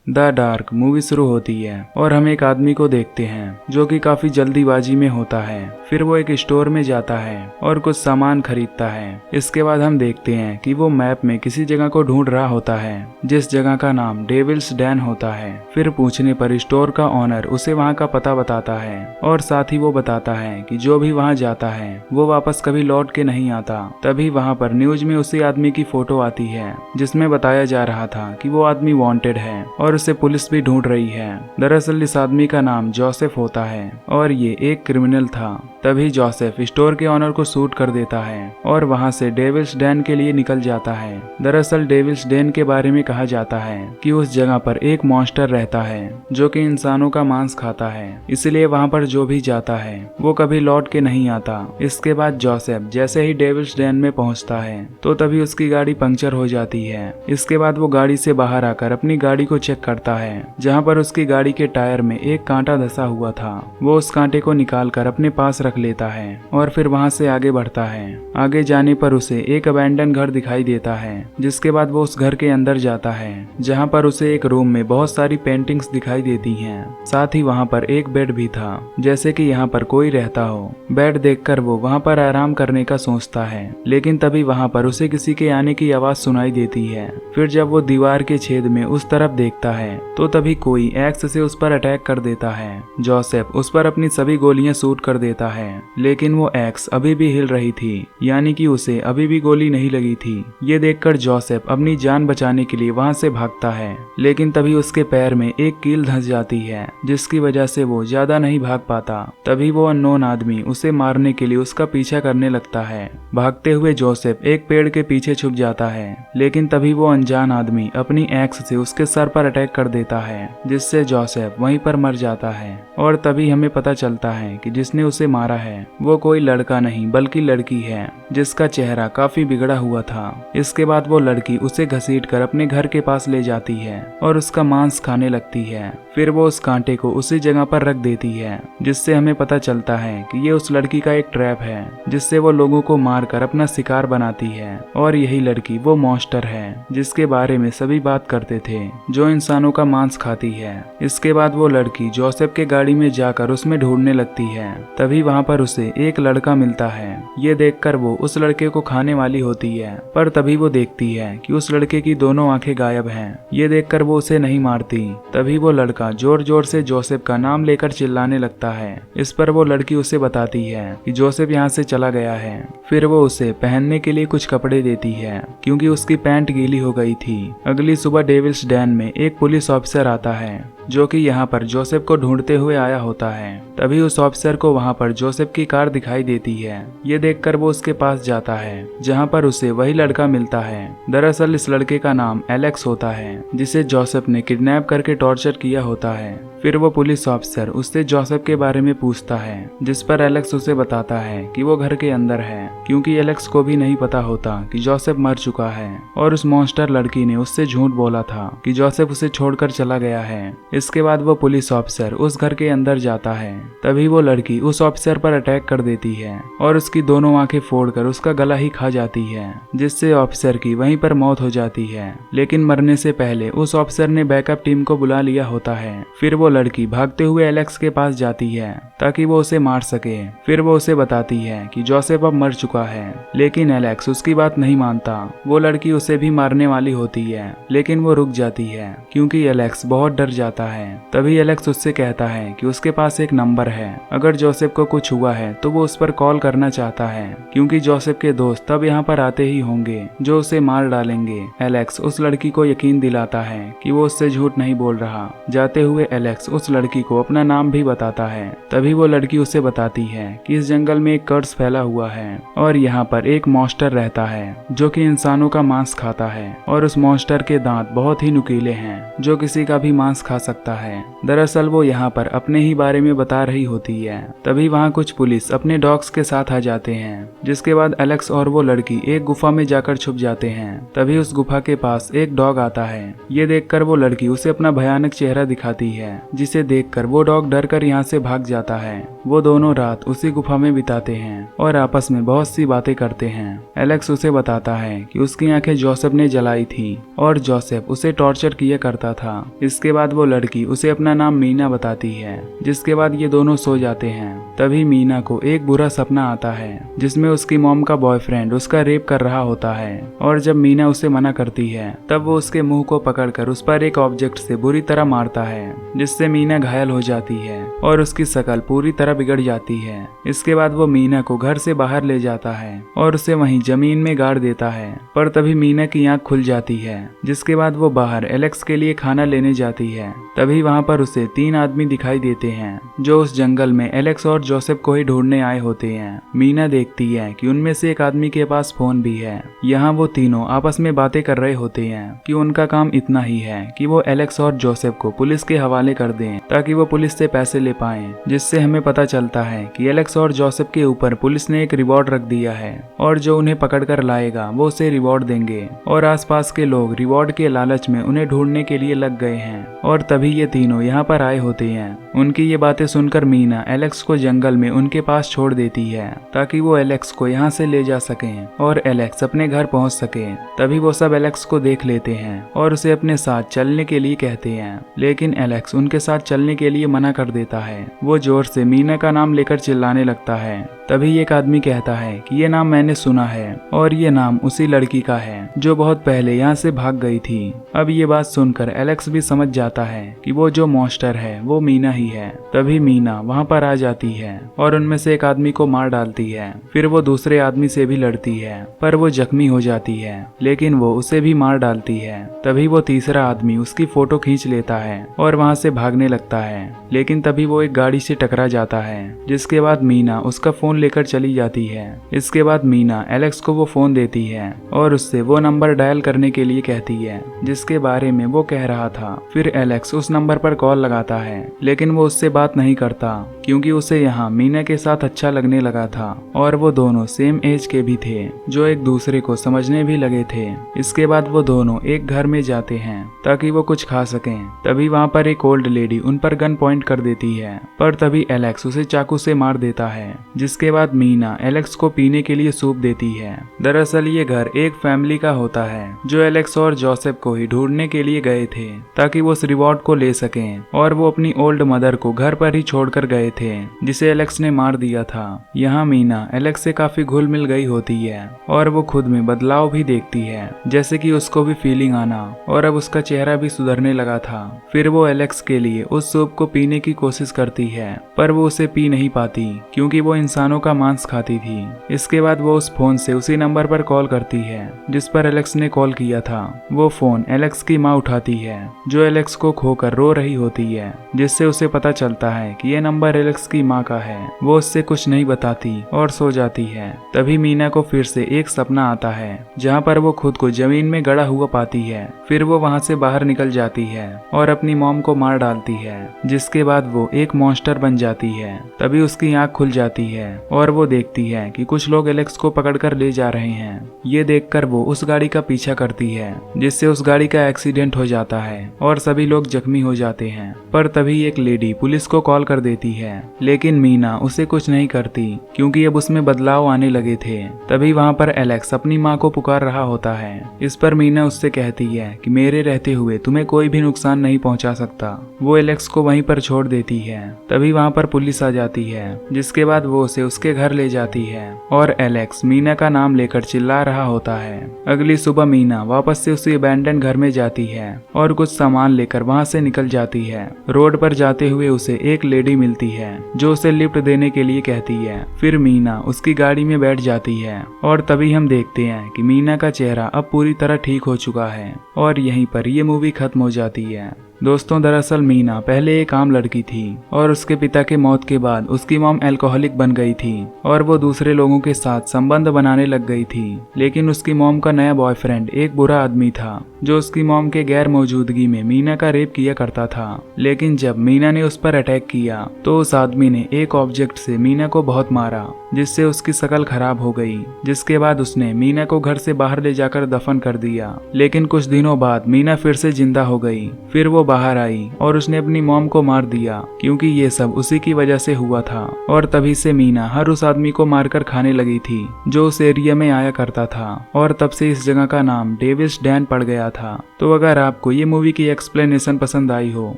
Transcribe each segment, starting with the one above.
The dark movie शुरू होती है और हम एक आदमी को देखते हैं जो कि काफी जल्दीबाजी में होता है। फिर वो एक स्टोर में जाता है और कुछ सामान खरीदता है। इसके बाद हम देखते हैं कि वो मैप में किसी जगह को ढूंढ रहा होता है जिस जगह का नाम डेविल्स डैन होता है। फिर पूछने पर स्टोर का ऑनर उसे वहाँ का पता बताता है और साथ ही वो बताता है कि जो भी वहाँ जाता है वो वापस कभी लौट के नहीं आता। तभी वहाँ पर न्यूज में उसी आदमी की फोटो आती है जिसमें बताया जा रहा था कि वो आदमी वांटेड है और उसे पुलिस भी ढूंढ रही है। दरअसल इस आदमी का नाम जोसेफ होता है और ये एक क्रिमिनल था। तभी जोसेफ स्टोर के ऑनर को शूट कर देता है और वहां से डेविल्स डैन के लिए निकल जाता है। दरअसल डेविल्स डैन के बारे में कहा जाता है कि उस जगह पर एक मॉन्स्टर रहता है जो कि इंसानों का मांस खाता है, इसलिए वहां पर जो भी जाता है वो कभी लौट के नहीं आता। इसके बाद जोसेफ जैसे ही डेविल्स डैन में पहुंचता है तो तभी उसकी गाड़ी पंक्चर हो जाती है। इसके बाद वो गाड़ी से बाहर आकर अपनी गाड़ी को चेक करता है जहाँ पर उसकी गाड़ी के टायर में एक कांटा धंसा हुआ था। वो उस कांटे को निकाल कर अपने पास रख लेता है और फिर वहां से आगे बढ़ता है। आगे जाने पर उसे एक अबैंडन घर दिखाई देता है जिसके बाद वो उस घर के अंदर जाता है जहां पर उसे एक रूम में बहुत सारी पेंटिंग्स दिखाई देती हैं। साथ ही वहां पर एक बेड भी था जैसे कि यहाँ पर कोई रहता हो। बेड देखकर वो वहां पर आराम करने का सोचता है लेकिन तभी वहां पर उसे किसी के आने की आवाज सुनाई देती है। फिर जब वो दीवार के छेद में उस तरफ देखता है तो तभी कोई एक्स से उस पर अटैक कर देता है। जोसेफ उस पर अपनी सभी गोलियां शूट कर देता है लेकिन वो एक्स अभी भी हिल रही थी, यानी कि उसे अभी भी गोली नहीं लगी थी। ये देखकर जोसेफ अपनी जान बचाने के लिए वहां से भागता है लेकिन तभी उसके पैर में एक कील धंस जाती है जिसकी वजह से वो ज्यादा नहीं भाग पाता। तभी वो अननोन आदमी उसे मारने के लिए उसका पीछा करने लगता है। भागते हुए जोसेफ एक पेड़ के पीछे छुप जाता है लेकिन तभी वो अनजान आदमी अपनी एक्स से उसके सर पर अटैक कर देता है जिससे जोसेफ वहीं पर मर जाता है। और तभी हमें पता चलता है कि जिसने उसे मारा है वो कोई लड़का नहीं बल्कि लड़की है जिसका चेहरा काफी बिगड़ा हुआ था। इसके बाद वो लड़की उसे घसीटकर अपने घर के पास ले जाती है और उसका मांस खाने लगती है। फिर वो उस कांटे को उसी जगह पर रख देती है जिससे हमें पता चलता है कि ये उस लड़की का एक ट्रैप है जिससे वो लोगों को मारकर अपना शिकार बनाती है। और यही लड़की वो मॉन्स्टर है जिसके बारे में सभी बात करते थे, जो इंसानों का मांस खाती है। इसके बाद वो लड़की जोसेफ के गाड़ी में जाकर उसमें ढूंढने लगती है। तभी वहाँ पर उसे एक लड़का मिलता है। ये देखकर वो उस लड़के को खाने वाली होती है पर तभी वो देखती है कि उस लड़के की दोनों आंखें गायब हैं। ये देखकर वो उसे नहीं मारती। तभी वो लड़का जोर जोर से जोसेफ का नाम लेकर चिल्लाने लगता है। इस पर वो लड़की उसे बताती है कि जोसेफ यहाँ से चला गया है। फिर वो उसे पहनने के लिए कुछ कपड़े देती है क्योंकि उसकी पैंट गीली हो गई थी। अगली सुबह डेविल्स डैन में एक पुलिस ऑफिसर आता है जो कि यहाँ पर जोसेफ को ढूंढते हुए आया होता है। तभी उस ऑफिसर को वहाँ पर जोसेफ की कार दिखाई देती है। ये देखकर वो उसके पास जाता है जहाँ पर उसे वही लड़का मिलता है। दरअसल इस लड़के का नाम एलेक्स होता है जिसे जोसेफ ने किडनैप करके टॉर्चर किया होता है। फिर वो पुलिस ऑफिसर उससे जोसेफ के बारे में पूछता है जिस पर एलेक्स उसे बताता है कि वो घर के अंदर है क्योंकि एलेक्स को भी नहीं पता होता कि जोसेफ मर चुका है और उस मॉन्स्टर लड़की ने उससे झूठ बोला था कि जोसेफ उसे छोड़कर चला गया है। इसके बाद वो पुलिस ऑफिसर उस घर के अंदर जाता है। तभी वो लड़की उस ऑफिसर पर अटैक कर देती है और उसकी दोनों आंखें फोड़कर उसका गला ही खा जाती है जिससे ऑफिसर की वहीं पर मौत हो जाती है। लेकिन मरने से पहले उस ऑफिसर ने बैकअप टीम को बुला लिया होता है। फिर वो लड़की भागते हुए एलेक्स के पास जाती है ताकि वो उसे मार सके। फिर वो उसे बताती है कि जोसेफ अब मर चुका है लेकिन एलेक्स उसकी बात नहीं मानता। वो लड़की उसे भी मारने वाली होती है लेकिन वो रुक जाती है क्योंकि एलेक्स बहुत डर जाता है। तभी एलेक्स उससे कहता है कि उसके पास एक नंबर है, अगर जोसेफ को कुछ हुआ है तो वो उस पर कॉल करना चाहता है क्योंकि जोसेफ के दोस्त तब यहाँ पर आते ही होंगे जो उसे मार डालेंगे। एलेक्स उस लड़की को यकीन दिलाता है कि वो उससे झूठ नहीं बोल रहा। जाते हुए एलेक्स उस लड़की को अपना नाम भी बताता है। तभी वो लड़की उसे बताती है कि इस जंगल में एक कर्स फैला हुआ है और यहाँ पर एक मॉन्स्टर रहता है जो कि इंसानों का मांस खाता है और उस मॉन्स्टर के दांत बहुत ही नुकीले हैं जो किसी का भी मांस खा सकता सकता है। दरअसल वो यहाँ पर अपने ही बारे में बता रही होती है। तभी वहाँ कुछ पुलिस अपने डॉग्स के साथ आ जाते हैं, जिसके बाद एलेक्स और वो लड़की एक गुफा में जाकर छुप जाते हैं। तभी उस गुफा के पास एक डॉग आता है। ये देखकर वो लड़की उसे अपना भयानक चेहरा दिखाती है, जिसे देखकर वो डॉग डर कर यहाँ से भाग जाता है। वो दोनों रात उसी गुफा में बिताते हैं और आपस में बहुत सी बातें करते हैं। एलेक्स उसे बताता है कि उसकी आंखें जोसेफ ने जलाई थी और जोसेफ उसे टॉर्चर किया करता था। इसके बाद वो लड़की उसे अपना नाम मीना बताती है, जिसके बाद ये दोनों सो जाते हैं। तभी मीना को एक बुरा सपना आता है, जिसमें उसकी मॉम का बॉयफ्रेंड उसका रेप कर रहा होता है। और जब मीना उसे मना करती है, तब वो उसके मुंह को पकड़कर उस पर एक ऑब्जेक्ट से बुरी तरह मारता है, जिससे मीना घायल हो जाती है और उसकी शक्ल पूरी तरह बिगड़ जाती है। इसके बाद वो मीना को घर से बाहर ले जाता है और उसे वहीं जमीन में गाड़ देता है। पर तभी मीना की आंख खुल जाती है, जिसके बाद वो बाहर एलेक्स के लिए खाना लेने जाती है। तभी वहाँ पर उसे 3 आदमी दिखाई देते हैं, जो उस जंगल में एलेक्स और जोसेफ को ही ढूंढने आए होते हैं। मीना देखती है कि उनमें से एक आदमी के पास फोन भी है। यहाँ वो तीनों आपस में बातें कर रहे होते हैं कि उनका काम इतना ही है कि वो एलेक्स और जोसेफ को पुलिस के हवाले कर दें, ताकि वो पुलिस से पैसे ले पाएं। जिससे हमें पता चलता है कि एलेक्स और जोसेफ के ऊपर पुलिस ने एक रिवॉर्ड रख दिया है और जो उन्हें पकड़ कर लाएगा वो उसे रिवॉर्ड देंगे। और आसपास के लोग रिवॉर्ड के लालच में उन्हें ढूंढने के लिए लग गए हैं। और तभी ये तीनों यहाँ पर आए होते हैं। उनकी ये बातें सुनकर मीना एलेक्स को जंगल में उनके पास छोड़ देती है, ताकि वो एलेक्स को यहाँ से ले जा सकें और एलेक्स अपने घर पहुँच सके। तभी वो सब एलेक्स को देख लेते हैं और उसे अपने साथ चलने के लिए कहते हैं, लेकिन एलेक्स उनके साथ चलने के लिए मना कर देता है। वो जोर से मीना का नाम लेकर चिल्लाने लगता है। तभी एक आदमी कहता है कि ये नाम मैंने सुना है और ये नाम उसी लड़की का है जो बहुत पहले यहाँ से भाग गई थी। अब ये बात सुनकर एलेक्स भी समझ जाता है कि वो जो मॉन्स्टर है वो मीना ही है। तभी मीना वहाँ पर आ जाती है और उनमें से एक आदमी को मार डालती है। फिर वो दूसरे आदमी से भी लड़ती है, पर वो जख्मी हो जाती है, लेकिन वो उसे भी मार डालती है। तभी वो तीसरा आदमी उसकी फोटो खींच लेता है और वहाँ से भागने लगता है, लेकिन तभी वो एक गाड़ी से टकरा जाता है, जिसके बाद मीना उसका फोन लेकर चली जाती है। इसके बाद मीना एलेक्स को वो फोन देती है और उससे वो नंबर डायल करने के लिए कहती है, जिसके बारे में वो कह रहा था। फिर एलेक्स उस नंबर पर कॉल लगाता है, लेकिन वो उससे बात नहीं करता, क्योंकि उसे यहाँ मीना के साथ अच्छा लगने लगा था और वो दोनों सेम एज के भी थे, जो एक दूसरे को समझने भी लगे थे। इसके बाद वो दोनों एक घर में जाते हैं ताकि वो कुछ खा सकें। तभी वहाँ पर एक ओल्ड लेडी उन पर गन पॉइंट कर देती है, पर तभी एलेक्स उसे चाकू से मार देता है। जिसके बाद मीना एलेक्स को पीने के लिए सूप देती है। दरअसल ये घर एक फैमिली का होता है, जो एलेक्स और जोसेफ को ही ढूंढने के लिए गए थे, ताकि वो उस रिवॉर्ड को ले सकें। और वो अपनी ओल्ड मदर को घर पर ही छोड़कर गए थे, जिसे एलेक्स ने मार दिया था। यहाँ मीना एलेक्स से काफी घुल मिल गई होती है और वो खुद में बदलाव भी देखती है, जैसे कि उसको भी फीलिंग आना और अब उसका चेहरा भी सुधरने लगा था। फिर वो एलेक्स के लिए उस सूप को पीने की कोशिश करती है, पर वो उसे पी नहीं पाती, क्योंकि वो इंसानों का मांस खाती थी। इसके बाद वो उस फोन से उसी नंबर पर कॉल करती है जिस पर एलेक्स ने कॉल किया था। वो फोन एलेक्स की माँ उठाती है, जो एलेक्स को खोकर रो रही होती है, जिससे उसे पता चलता है कि ये नंबर एलेक्स की माँ का है। वो उससे कुछ नहीं बताती और सो जाती है। तभी मीना को फिर से एक सपना आता है, जहाँ पर वो खुद को जमीन में गड़ा हुआ पाती है। फिर वो वहाँ से बाहर निकल जाती है और अपनी मॉम को मार डालती है, जिसके बाद वो एक मॉन्स्टर बन जाती है। तभी उसकी आँख खुल जाती है और वो देखती है कि कुछ लोग एलेक्स को पकड़कर ले जा रहे हैं। ये देखकर वो उस गाड़ी का पीछा करती है, जिससे उस गाड़ी का एक्सीडेंट हो जाता है और सभी लोग जख्मी हो जाते हैं। पर तभी एक लेडी पुलिस को कॉल कर देती है, लेकिन मीना उसे कुछ नहीं करती, क्योंकि अब उसमें बदलाव आने लगे थे। तभी वहाँ पर एलेक्स अपनी माँ को पुकार रहा होता है। इस पर मीना उससे कहती है कि मेरे रहते हुए तुम्हें कोई भी नुकसान नहीं पहुँचा सकता। वो एलेक्स को वहीं पर छोड़ देती है। तभी वहाँ पर पुलिस आ जाती है, जिसके बाद वो उसे उसके घर ले जाती है और एलेक्स मीना का नाम लेकर चिल्ला रहा होता है। अगली सुबह मीना वापस से उसी अबैंडन घर में जाती है और कुछ सामान लेकर वहाँ से निकल जाती है। रोड पर जाते हुए उसे एक लेडी मिलती है, जो उसे लिफ्ट देने के लिए कहती है। फिर मीना उसकी गाड़ी में बैठ जाती है और तभी हम देखते हैं कि मीना का चेहरा अब पूरी तरह ठीक हो चुका है और यहीं पर ये मूवी खत्म हो जाती है। दोस्तों दरअसल मीना पहले एक आम लड़की थी और उसके पिता के मौत के बाद उसकी मॉम अल्कोहलिक बन गई थी और वो दूसरे लोगों के साथ संबंध बनाने लग गई थी। लेकिन उसकी मॉम का नया बॉयफ्रेंड एक बुरा आदमी था जो उसकी मॉम के गैर मौजूदगी में मीना का रेप किया करता था। लेकिन जब मीना ने उस पर अटैक किया तो उस आदमी ने एक ऑब्जेक्ट से मीना को बहुत मारा जिससे उसकी शक्ल खराब हो गई, जिसके बाद उसने मीना को घर से बाहर ले जाकर दफन कर दिया। लेकिन कुछ दिनों बाद मीना फिर से जिंदा हो गई। फिर वो बाहर आई और उसने अपनी मॉम को मार दिया क्योंकि ये सब उसी की वजह से हुआ था। और तभी से मीना हर उस आदमी को मारकर खाने लगी थी जो उस एरिया में आया करता था और तब से इस जगह का नाम डेविल्स डैन पड़ गया था। तो अगर आपको ये मूवी की एक्सप्लेनेशन पसंद आई हो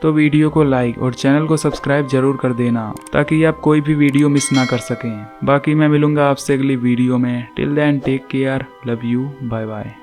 तो वीडियो को लाइक और चैनल को सब्सक्राइब जरूर कर देना ताकि आप कोई भी वीडियो मिस ना कर सकें। बाकी मैं मिलूंगा आपसे अगली वीडियो में। Till then take care, love you, bye bye.